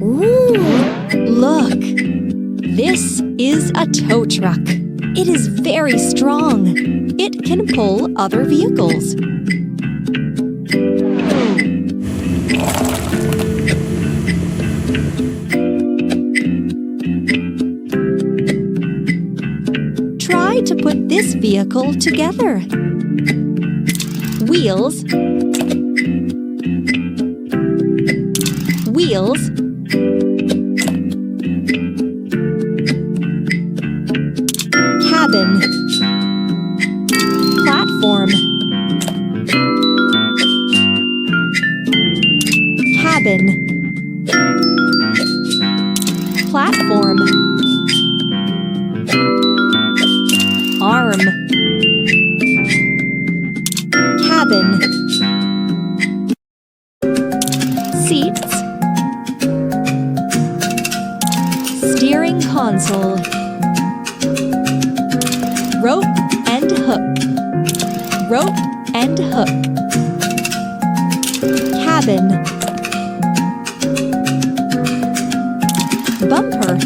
Ooh, look! This is a tow truck. It is very strong. It can pull other vehicles. Try to put this vehicle together. Wheels, wheels, cabin, platform, cabin, platform, arm, cabin, seats, steering console, rope and hook, rope and hook, cabin, bumper.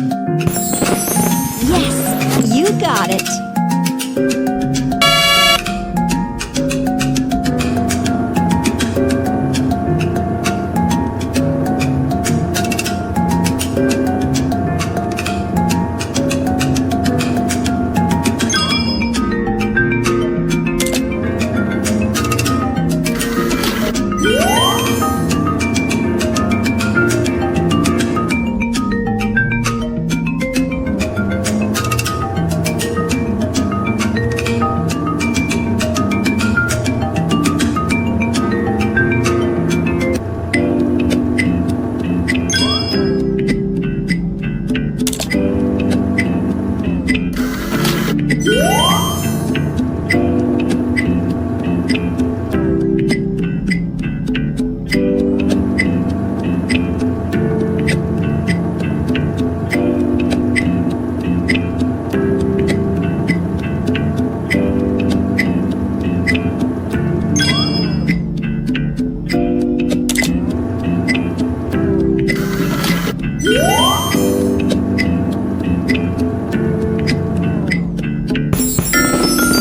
Yes, you got it.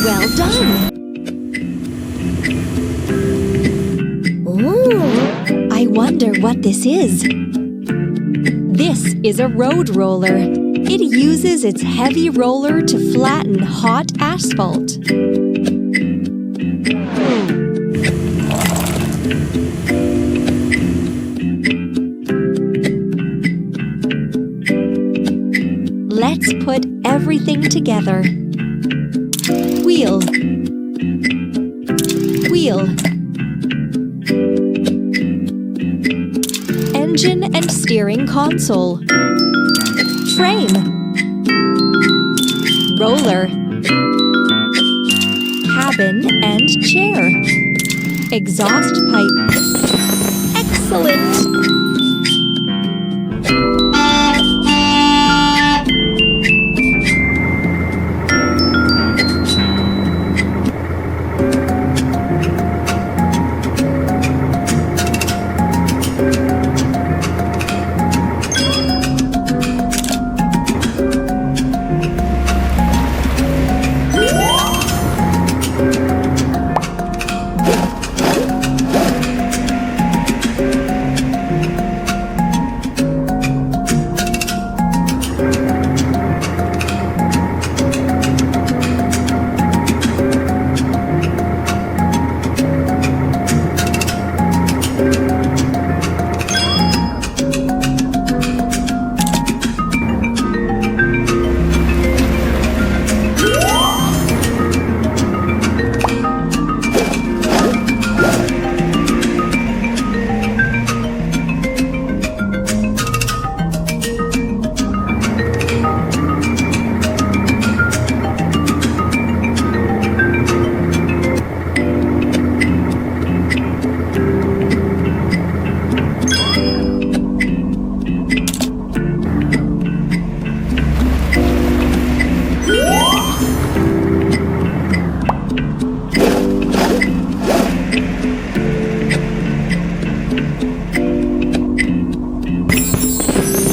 Well done! Ooh, I wonder what this is. This is a road roller. It uses its heavy roller to flatten hot asphalt. Let's put everything together. Wheel, wheel, engine and steering console, frame, roller, cabin and chair, exhaust pipe. Excellent!